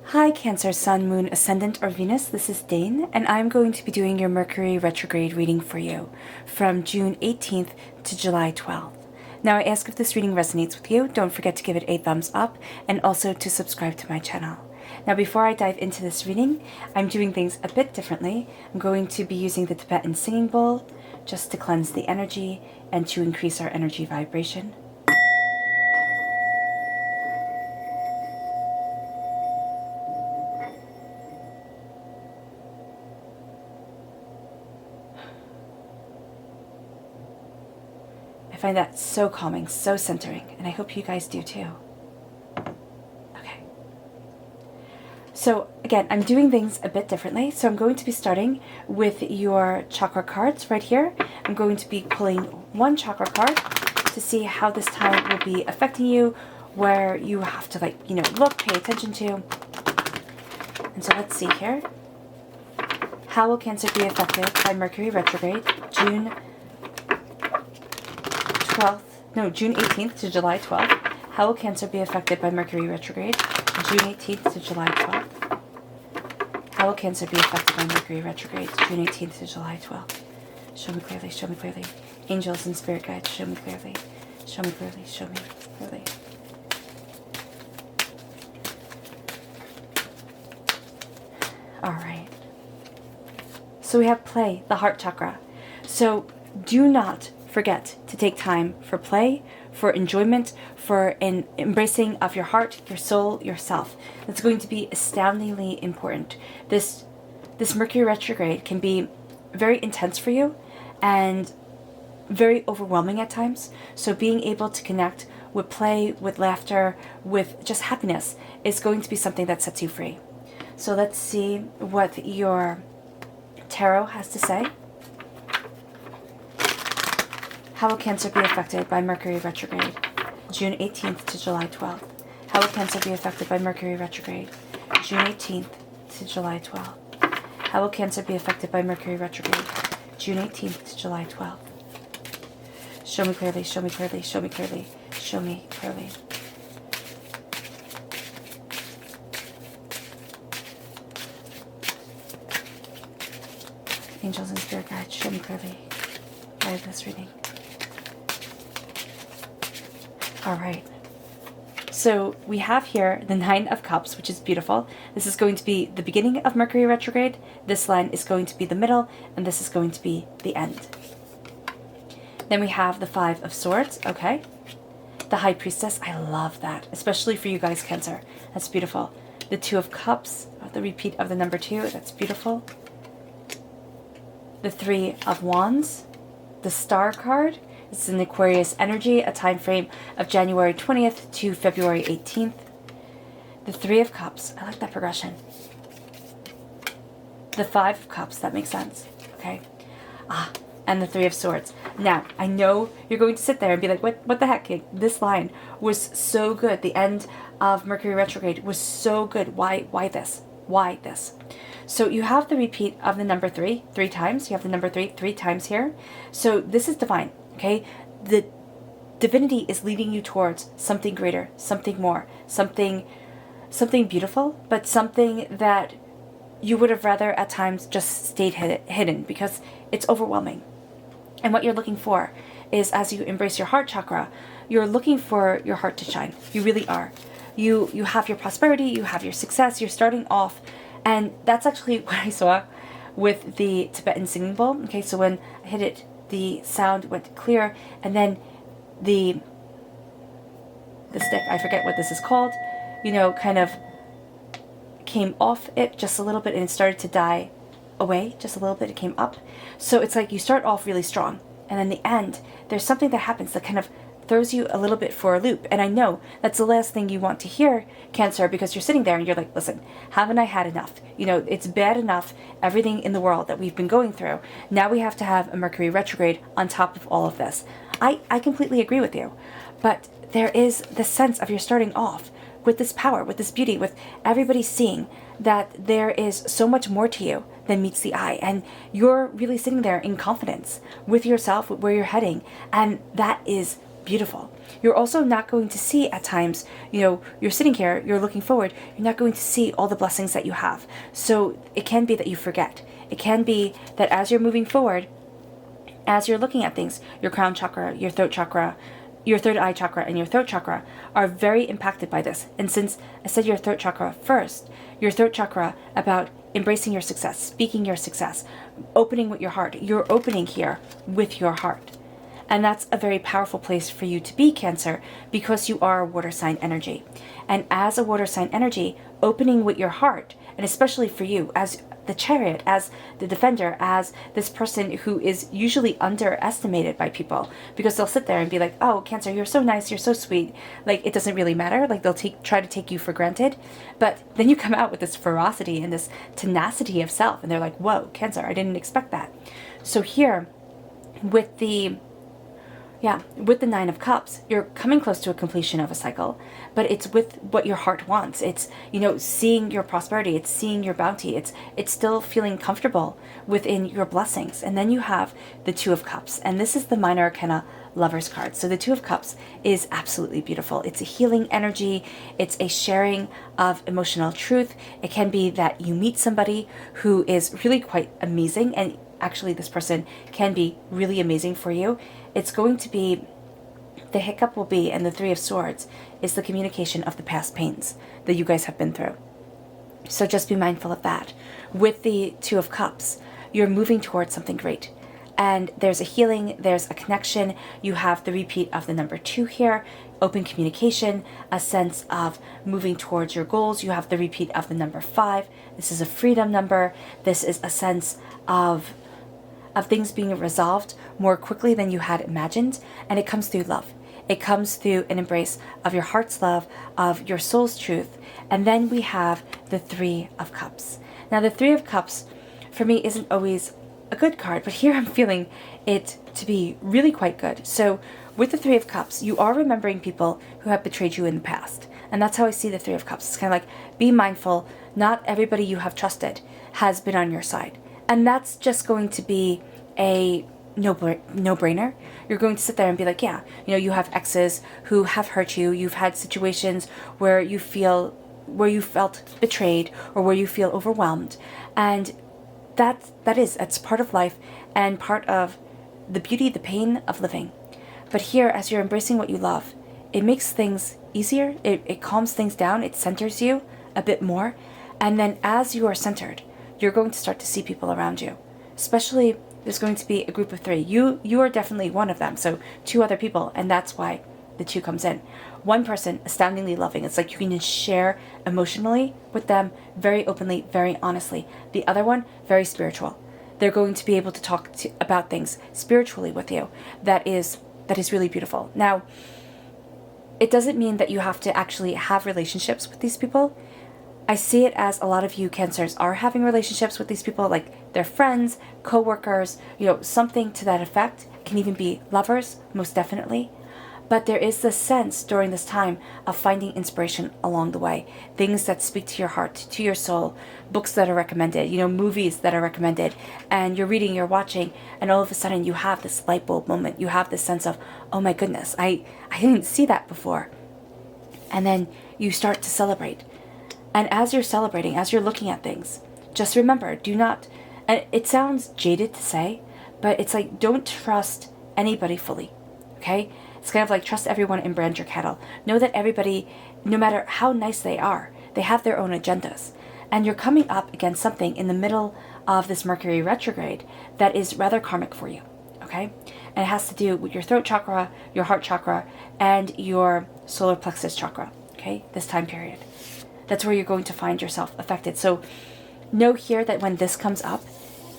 Hi Cancer, Sun, Moon, Ascendant, or Venus. This is Dane, and I'm going to be doing your Mercury retrograde reading for you from June 18th to July 12th. Now, I ask if this reading resonates with you. Don't forget to give it a thumbs up and also to subscribe to my channel. Now, before I dive into this reading, I'm doing things a bit differently. I'm going to be using the Tibetan singing bowl just to cleanse the energy and to increase our energy vibration. I find that so calming, so centering, and I hope you guys do too. Okay. So again, I'm doing things a bit differently. So I'm going to be starting with your chakra cards right here. I'm going to be pulling one chakra card to see how this time will be affecting you, where you have to look, pay attention to. And so let's see here. How will Cancer be affected by Mercury retrograde June 18th to July 12th. How will Cancer be affected by Mercury retrograde June 18th to July 12th? How will Cancer be affected by Mercury retrograde June 18th to July 12th? Show me clearly, show me clearly. Angels and spirit guides, show me clearly. Show me clearly, show me clearly. Alright. So we have play, the heart chakra. So do not forget to take time for play, for enjoyment, for an embracing of your heart, your soul, yourself. That's going to be astoundingly important. This Mercury retrograde can be very intense for you and very overwhelming at times. So being able to connect with play, with laughter, with just happiness is going to be something that sets you free. So let's see what your tarot has to say. How will Cancer be affected by Mercury retrograde June 18th to July 12th? How will Cancer be affected by Mercury retrograde June 18th to July 12th? How will Cancer be affected by Mercury retrograde June 18th to July 12th? Show me clearly, show me clearly, show me clearly, show me clearly. Angels and spirit guides, show me clearly. Guide this reading. All right, so we have here the Nine of Cups, which is beautiful. This is going to be the beginning of Mercury retrograde. This line is going to be the middle, and this is going to be the end. Then we have the Five of Swords, okay? The High Priestess, I love that, especially for you guys, Cancer. That's beautiful. The Two of Cups, the repeat of the number 2, that's beautiful. The Three of Wands, the Star card. It's an Aquarius energy, a time frame of January 20th to February 18th. The Three of Cups, I like that progression. The Five of Cups, that makes sense, okay? And the Three of Swords. Now, I know you're going to sit there and be like, what the heck? This line was so good. The end of Mercury retrograde was so good. Why this? Why this? So you have the repeat of the number 3 times. You have the number 3 times here. So this is divine. Okay, the divinity is leading you towards something greater, something more, something beautiful, but something that you would have rather at times just stayed hidden because it's overwhelming. And what you're looking for is, as you embrace your heart chakra, you're looking for your heart to shine. You really are. You have your prosperity, you have your success, you're starting off, and that's actually what I saw with the Tibetan singing bowl. Okay, so when I hit it, the sound went clear, and then the stick, I forget what this is called, kind of came off it just a little bit, and it started to die away just a little bit. It came up. So it's like you start off really strong, and in the end, there's something that happens that kind of throws you a little bit for a loop. And I know that's the last thing you want to hear, Cancer, because you're sitting there and you're like, listen, haven't I had enough? It's bad enough, everything in the world that we've been going through. Now we have to have a Mercury retrograde on top of all of this. I completely agree with you. But there is the sense of you're starting off with this power, with this beauty, with everybody seeing that there is so much more to you than meets the eye. And you're really sitting there in confidence with yourself, with where you're heading. And that is beautiful. You're also not going to see at times, you're sitting here, you're looking forward, you're not going to see all the blessings that you have. So it can be that you forget. It can be that as you're moving forward, as you're looking at things, your crown chakra, your throat chakra, your third eye chakra, and your throat chakra are very impacted by this. And since I said your throat chakra first, your throat chakra about embracing your success, speaking your success, opening with your heart. You're opening here with your heart. And that's a very powerful place for you to be, Cancer, because you are a water sign energy. And as a water sign energy, opening with your heart, and especially for you as the Chariot, as the Defender, as this person who is usually underestimated by people, because they'll sit there and be like, oh, Cancer, you're so nice, you're so sweet, like it doesn't really matter, like they'll try to take you for granted. But then you come out with this ferocity and this tenacity of self, and they're like, whoa, Cancer, I didn't expect that. So here with the Nine of Cups, you're coming close to a completion of a cycle, but it's with what your heart wants. It's, seeing your prosperity. It's seeing your bounty. It's still feeling comfortable within your blessings. And then you have the Two of Cups, and this is the Minor Arcana Lover's card. So the Two of Cups is absolutely beautiful. It's a healing energy. It's a sharing of emotional truth. It can be that you meet somebody who is really quite amazing, and actually this person can be really amazing for you. It's going to be, the hiccup will be, and the Three of Swords is the communication of the past pains that you guys have been through. So just be mindful of that. With the Two of Cups, you're moving towards something great. And there's a healing, there's a connection. You have the repeat of the number 2 here, open communication, a sense of moving towards your goals. You have the repeat of the number 5. This is a freedom number. This is a sense of things being resolved more quickly than you had imagined, and it comes through love. It comes through an embrace of your heart's love, of your soul's truth. And then we have the Three of Cups. Now the Three of Cups for me isn't always a good card, but here I'm feeling it to be really quite good. So with the Three of Cups, you are remembering people who have betrayed you in the past. And that's how I see the Three of Cups. It's kind of like, be mindful, not everybody you have trusted has been on your side. And that's just going to be a no-brainer. You're going to sit there and be like, yeah, you have exes who have hurt you. You've had situations where you felt betrayed or where you feel overwhelmed. And that's part of life and part of the beauty, the pain of living. But here, as you're embracing what you love, it makes things easier. It calms things down. It centers you a bit more. And then as you are centered, you're going to start to see people around you. Especially, there's going to be a group of 3. You are definitely one of them. So 2 other people, and that's why the 2 comes in. One person, astoundingly loving. It's like you can share emotionally with them very openly, very honestly. The other one, very spiritual. They're going to be able to talk about things spiritually with you. That is really beautiful. Now, it doesn't mean that you have to actually have relationships with these people. I see it as a lot of you Cancers are having relationships with these people, like they're friends, co-workers, something to that effect. It can even be lovers, most definitely. But there is this sense during this time of finding inspiration along the way. Things that speak to your heart, to your soul, books that are recommended, movies that are recommended, and you're reading, you're watching, and all of a sudden you have this light bulb moment. You have this sense of, oh my goodness, I didn't see that before. And then you start to celebrate. And as you're celebrating, as you're looking at things, just remember, do not, and it sounds jaded to say, but it's like, don't trust anybody fully, okay? It's kind of like trust everyone and brand your cattle. Know that everybody, no matter how nice they are, they have their own agendas. And you're coming up against something in the middle of this Mercury retrograde that is rather karmic for you, okay? And it has to do with your throat chakra, your heart chakra, and your solar plexus chakra, okay? This time period. That's where you're going to find yourself affected. So know here that when this comes up,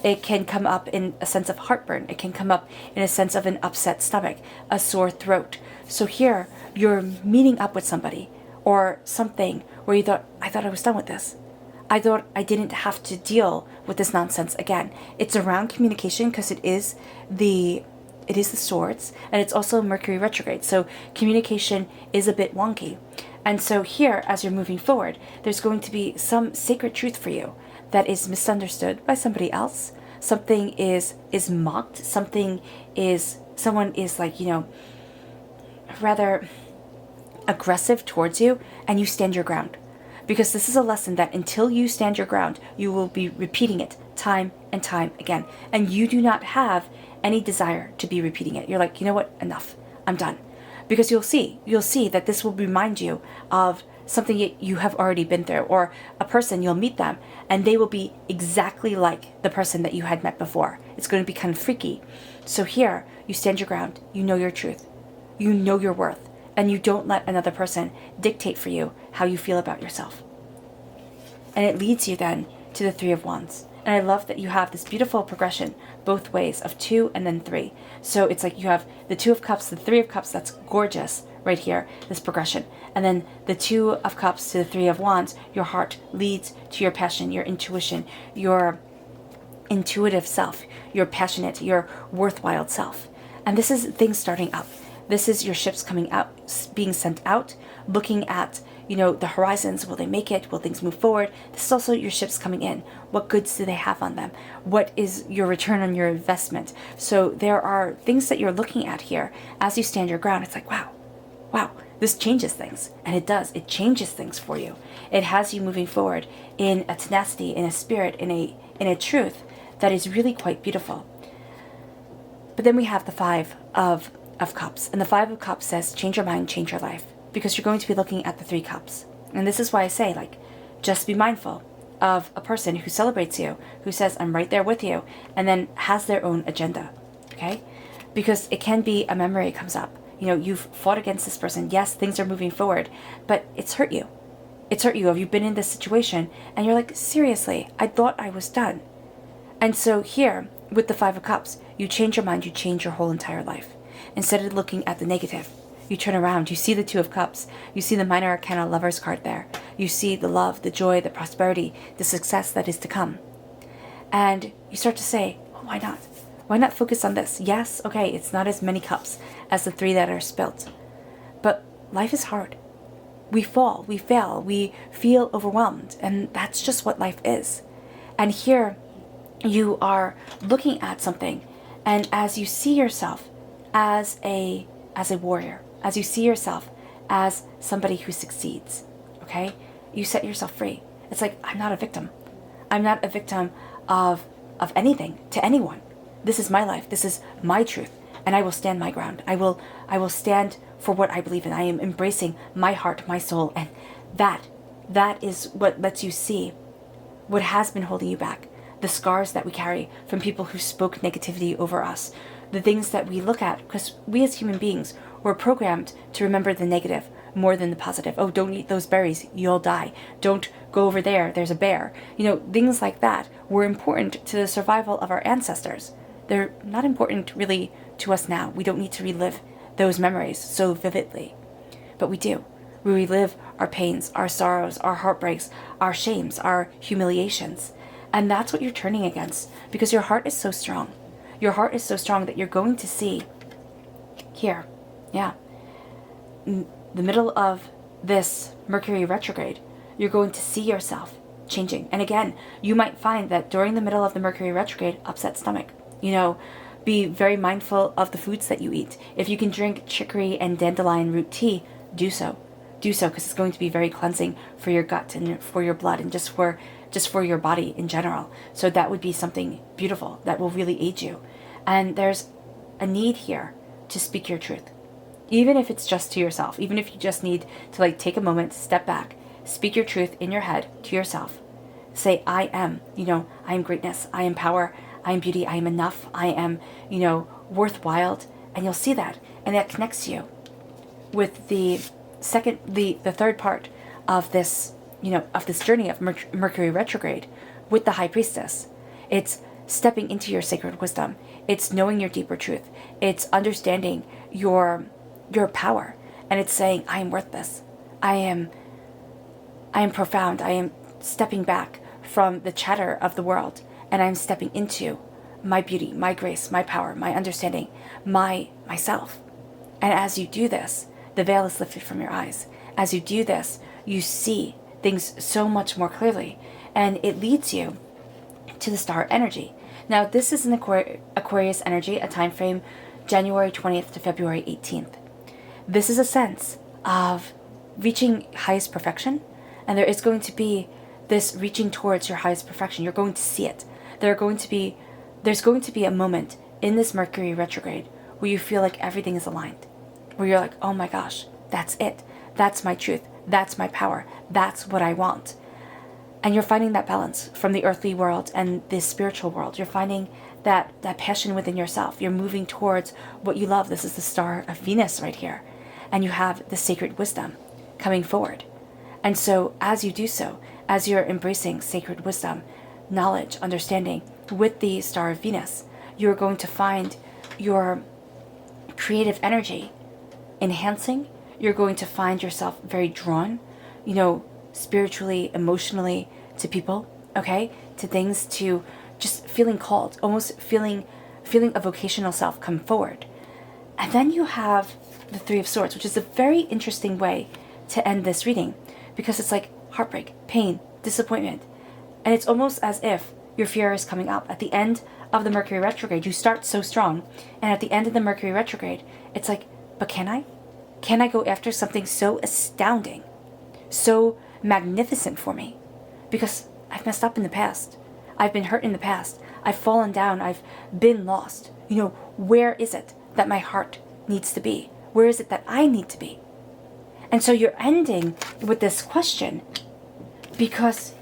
it can come up in a sense of heartburn. It can come up in a sense of an upset stomach, a sore throat. So here, you're meeting up with somebody or something where you thought, I thought I was done with this. I thought I didn't have to deal with this nonsense again. It's around communication because it is the swords, and it's also Mercury retrograde. So communication is a bit wonky. And so here, as you're moving forward, there's going to be some sacred truth for you that is misunderstood by somebody else. Something is mocked. Someone is like, rather aggressive towards you, and you stand your ground. Because this is a lesson that until you stand your ground, you will be repeating it time and time again. And you do not have any desire to be repeating it. You're like, you know what? Enough. I'm done. Because you'll see that this will remind you of something you have already been through, or a person, you'll meet them and they will be exactly like the person that you had met before. It's going to be kind of freaky. So here, you stand your ground. You know your truth. You know your worth. And you don't let another person dictate for you how you feel about yourself. And it leads you then to the Three of Wands. And I love that you have this beautiful progression both ways of 2 and then 3. So it's like you have the Two of Cups, the Three of Cups. That's gorgeous right here, this progression. And then the Two of Cups to the Three of Wands, your heart leads to your passion, your intuition, your intuitive self, your passionate, your worthwhile self. And this is things starting up. This is your ships coming out, being sent out, looking at, the horizons. Will they make it? Will things move forward? This is also your ships coming in. What goods do they have on them? What is your return on your investment? So there are things that you're looking at here as you stand your ground. It's like, wow, this changes things. And it does. It changes things for you. It has you moving forward in a tenacity, in a spirit, in a truth that is really quite beautiful. But then we have the Five of Cups. And the Five of Cups says, change your mind, change your life. Because you're going to be looking at the Three Cups. And this is why I say, just be mindful of a person who celebrates you, who says, I'm right there with you, and then has their own agenda. Okay? Because it can be a memory comes up. You've fought against this person. Yes, things are moving forward, but it's hurt you. It's hurt you. Have you been in this situation? And you're like, seriously, I thought I was done. And so here, with the Five of Cups, you change your mind, you change your whole entire life. Instead of looking at the negative, you turn around, you see the Two of Cups, you see the Minor Arcana Lover's card there, you see the love, the joy, the prosperity, the success that is to come. And you start to say, well, why not? Why not focus on this? Yes, okay, it's not as many cups as the 3 that are spilt. But life is hard. We fall, we fail, we feel overwhelmed, and that's just what life is. And here, you are looking at something, and as you see yourself as a warrior, as you see yourself as somebody who succeeds, okay? You set yourself free. It's like, I'm not a victim. I'm not a victim of anything to anyone. This is my life. This is my truth, and I will stand my ground. I will stand for what I believe in. I am embracing my heart, my soul, and that is what lets you see what has been holding you back, the scars that we carry from people who spoke negativity over us, the things that we look at, because we as human beings were programmed to remember the negative more than the positive. Oh, don't eat those berries, you'll die. Don't go over there, there's a bear. Things like that were important to the survival of our ancestors. They're not important really to us now. We don't need to relive those memories so vividly. But we do. We relive our pains, our sorrows, our heartbreaks, our shames, our humiliations. And that's what you're turning against, because your heart is so strong. Your heart is so strong that you're going to see here, in the middle of this Mercury retrograde, you're going to see yourself changing. And again, you might find that during the middle of the Mercury retrograde, upset stomach. Be very mindful of the foods that you eat. If you can drink chicory and dandelion root tea, do so. Do so, because it's going to be very cleansing for your gut and for your blood and just for your body in general. So that would be something beautiful that will really aid you. And there's a need here to speak your truth. Even if it's just to yourself, even if you just need to take a moment, step back, speak your truth in your head to yourself. Say, I am, I am greatness, I am power, I am beauty, I am enough, I am, worthwhile. And you'll see that. And that connects you with the third part of this, of this journey of Mercury retrograde with the High Priestess. It's stepping into your sacred wisdom. It's knowing your deeper truth. It's understanding your power. And it's saying, I am worth this. I am profound. I am stepping back from the chatter of the world, and I'm stepping into my beauty, my grace, my power, my understanding, myself. And as you do this, the veil is lifted from your eyes. As you do this, you see things so much more clearly, and it leads you to the star energy. Now, this is an Aquarius energy, a time frame January 20th to February 18th. this is a sense of reaching highest perfection, and there is going to be this reaching towards your highest perfection. You're going to see it. There's going to be a moment in this Mercury retrograde where you feel like everything is aligned, where you're like, oh my gosh, that's it. That's my truth. That's my power. That's what I want. And you're finding that balance from the earthly world and the spiritual world. You're finding that passion within yourself. You're moving towards what you love. This is the star of Venus right here. And you have the sacred wisdom coming forward. And so as you do so, as you're embracing sacred wisdom, knowledge, understanding with the star of Venus, you're going to find your creative energy enhancing. You're going to find yourself very drawn, spiritually, emotionally, to people, okay? To things, to just feeling called, almost feeling a vocational self come forward. And then you have the Three of Swords, which is a very interesting way to end this reading, because it's like heartbreak, pain, disappointment. And it's almost as if your fear is coming up. At the end of the Mercury retrograde, you start so strong. And at the end of the Mercury retrograde, it's like, but can I? Can I go after something so astounding, so magnificent for me? Because I've messed up in the past. I've been hurt in the past. I've fallen down. I've been lost. Where is it that my heart needs to be? Where is it that I need to be? And so you're ending with this question because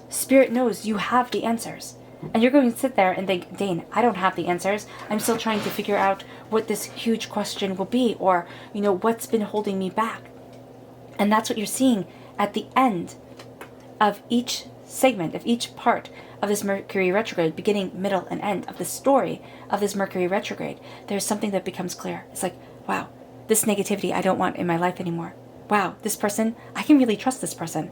Spirit knows you have the answers. And you're going to sit there and think, Dane, I don't have the answers. I'm still trying to figure out what this huge question will be, or, what's been holding me back. And that's what you're seeing at the end of each segment, of each part of this Mercury retrograde, beginning, middle, and end of the story of this Mercury retrograde. There's something that becomes clear. It's like, wow, this negativity I don't want in my life anymore. Wow, this person, I can really trust this person.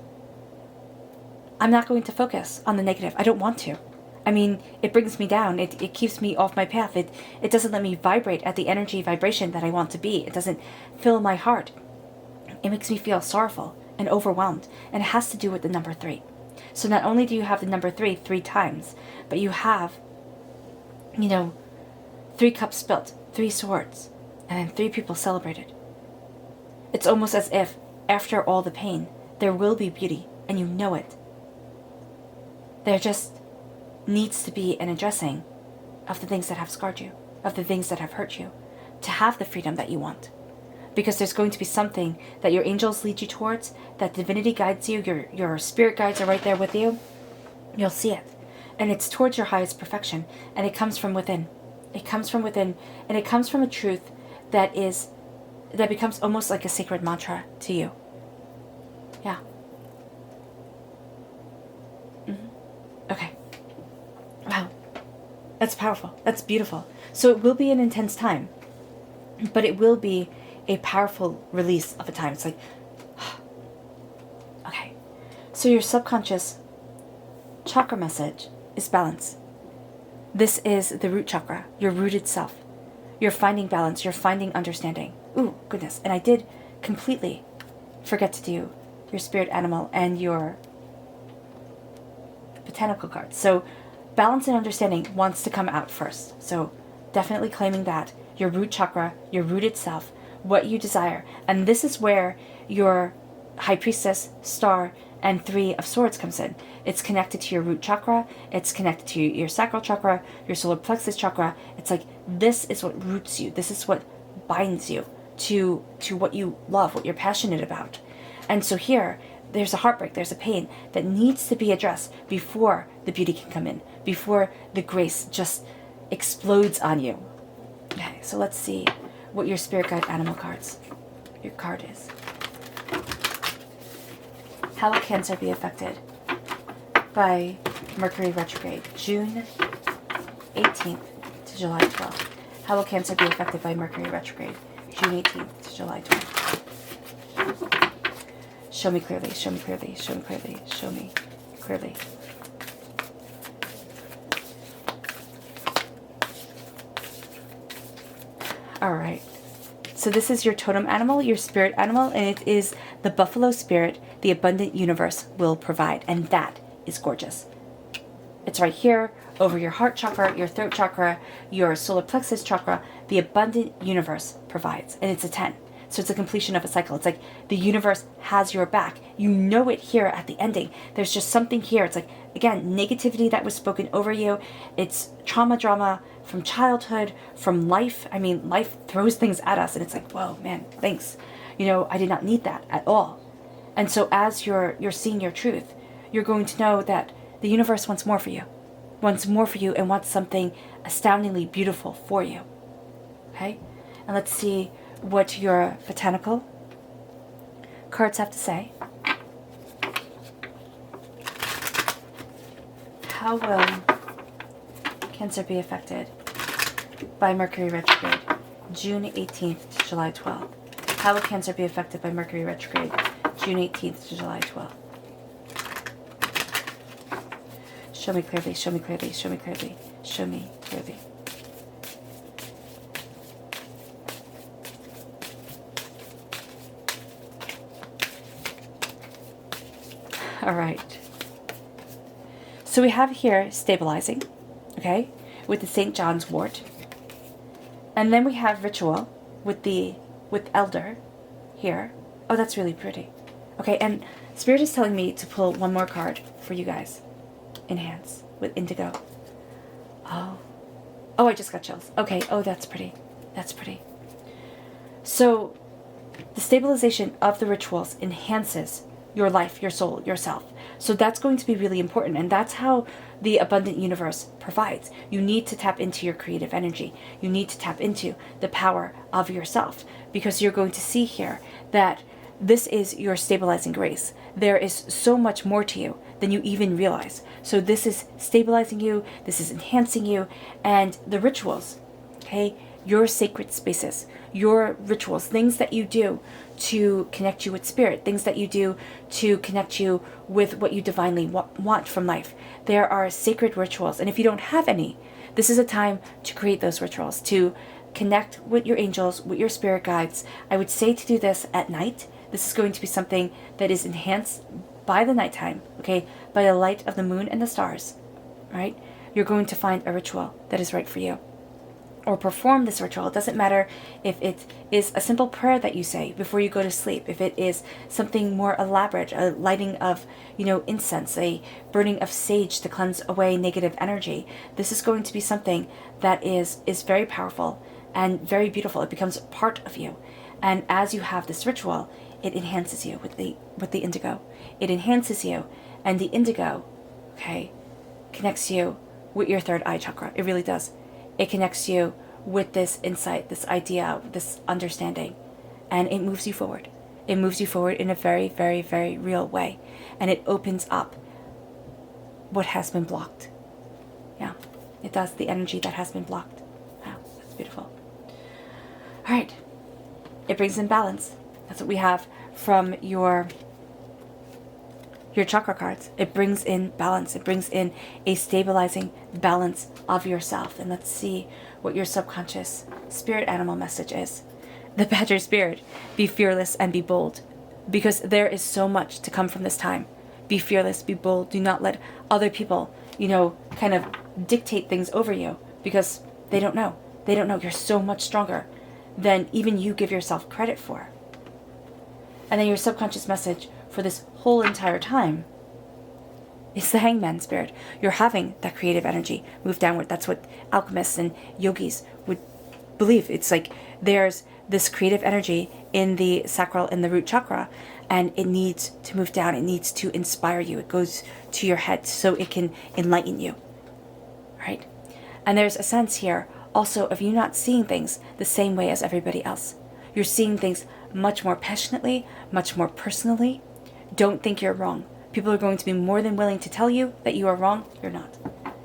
I'm not going to focus on the negative. I don't want to. I mean, it brings me down. It keeps me off my path. It doesn't let me vibrate at the energy vibration that I want to be. It doesn't fill my heart. It makes me feel sorrowful and overwhelmed. And it has to do with the number 3. So not only do you have the number 3 times, but you have, 3 cups spilt, 3 swords, and then 3 people celebrated. It's almost as if, after all the pain, there will be beauty, and you know it. There just needs to be an addressing of the things that have scarred you, of the things that have hurt you, to have the freedom that you want. Because there's going to be something that your angels lead you towards, that divinity guides you, your spirit guides are right there with you. You'll see it. And it's towards your highest perfection. And it comes from within. It comes from within. And it comes from a truth that becomes almost like a sacred mantra to you. Yeah. Okay. Wow. That's powerful. That's beautiful. So it will be an intense time, but it will be a powerful release of a time. It's like, okay. So your subconscious chakra message is balance. This is the root chakra, your rooted self. You're finding balance. You're finding understanding. Ooh, goodness. And I did completely forget to do your spirit animal and your botanical cards. So balance and understanding wants to come out first. So definitely claiming that, your root chakra, your rooted self, what you desire. And this is where your high priestess, star, and 3 of swords comes in. It's connected to your root chakra. It's connected to your sacral chakra, your solar plexus chakra. It's like, this is what roots you. This is what binds you to what you love, what you're passionate about. And so here, there's a heartbreak, there's a pain that needs to be addressed before the beauty can come in, before the grace just explodes on you. Okay, so let's see what your spirit guide animal cards, your card is. How will Cancer be affected by Mercury retrograde, June 18th to July 12th? How will Cancer be affected by Mercury retrograde, June 18th to July 12th? Show me clearly, show me clearly, show me clearly, show me clearly. All right. So this is your totem animal, your spirit animal, and it is the buffalo spirit the abundant universe will provide. And that is gorgeous. It's right here over your heart chakra, your throat chakra, your solar plexus chakra. The abundant universe provides. And it's a 10. So it's a completion of a cycle. It's like the universe has your back. You know it here at the ending. There's just something here. It's like, again, negativity that was spoken over you. It's trauma, drama from childhood, from life. I mean, life throws things at us and it's like, whoa, man, thanks. You know, I did not need that at all. And so as you're seeing your truth, you're going to know that the universe wants more for you. Wants more for you and wants something astoundingly beautiful for you. Okay? And let's see what your botanical cards have to say. How will Cancer be affected by Mercury retrograde, June 18th to July 12th? How will Cancer be affected by Mercury retrograde, June 18th to July 12th? Show me clearly, show me clearly, show me clearly, show me clearly. All right. So we have here stabilizing, okay, with the St. John's wort. And then we have ritual with elder here. Oh, that's really pretty. Okay, and Spirit is telling me to pull one more card for you guys. Enhance with indigo. Oh, I just got chills. Okay, oh, that's pretty. That's pretty. So the stabilization of the rituals enhances your life, your soul, yourself. So that's going to be really important. And that's how the abundant universe provides. You need to tap into your creative energy. You need to tap into the power of yourself, because you're going to see here that this is your stabilizing grace. There is so much more to you than you even realize. So this is stabilizing you, this is enhancing you, and the rituals, okay, your sacred spaces, your rituals, things that you do to connect you with spirit, things that you do to connect you with what you divinely want from life. There are sacred rituals, and if you don't have any, this is a time to create those rituals, to connect with your angels, with your spirit guides. I would say to do this at night. This is going to be something that is enhanced by the nighttime, okay, by the light of the moon and the stars, right? You're going to find a ritual that is right for you. Or perform this ritual. It doesn't matter if it is a simple prayer that you say before you go to sleep, if it is something more elaborate, a lighting of, incense, a burning of sage to cleanse away negative energy. This is going to be something that is very powerful and very beautiful. It becomes part of you. And as you have this ritual, it enhances you with the indigo. It enhances you, and the indigo, okay, connects you with your third eye chakra. It really does. It connects you with this insight, this idea, this understanding, and it moves you forward. It moves you forward in a very, very, very real way, and it opens up what has been blocked. Yeah, it does. The energy that has been blocked. Wow, that's beautiful. All right, it brings in balance. That's what we have from your chakra cards. It brings in balance. It brings in a stabilizing balance of yourself. And let's see what your subconscious spirit animal message is. The Badger Spirit, be fearless and be bold, because there is so much to come from this time. Be fearless, be bold. Do not let other people, kind of dictate things over you, because they don't know. They don't know. You're so much stronger than even you give yourself credit for. And then your subconscious message for this whole entire time is the Hangman Spirit. You're having that creative energy move downward. That's what alchemists and yogis would believe. It's like there's this creative energy in the sacral and the root chakra, and it needs to move down. It needs to inspire you. It goes to your head so it can enlighten you, right? And there's a sense here also of you not seeing things the same way as everybody else. You're seeing things much more passionately, much more personally. Don't think you're wrong. People are going to be more than willing to tell you that you are wrong. You're not.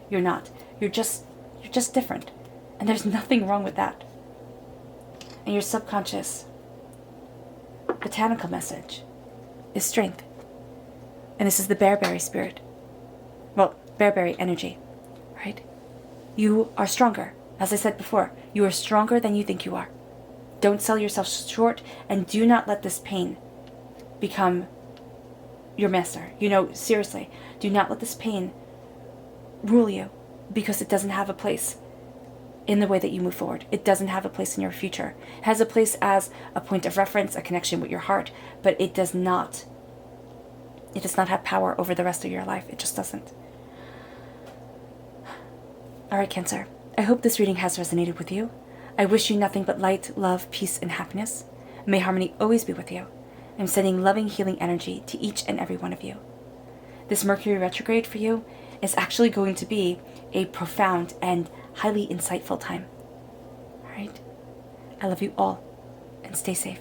You're not. You're just different. And there's nothing wrong with that. And your subconscious botanical message is strength. And this is the Bearberry Spirit. Well, Bearberry energy, right? You are stronger. As I said before, you are stronger than you think you are. Don't sell yourself short, and do not let this pain become your master. Seriously, do not let this pain rule you, because it doesn't have a place in the way that you move forward. It doesn't have a place in your future. It has a place as a point of reference, a connection with your heart, but it does not have power over the rest of your life. It just doesn't. All right, Cancer. I hope this reading has resonated with you. I wish you nothing but light, love, peace, and happiness. May harmony always be with you. I'm sending loving, healing energy to each and every one of you. This Mercury retrograde for you is actually going to be a profound and highly insightful time. All right? I love you all, and stay safe.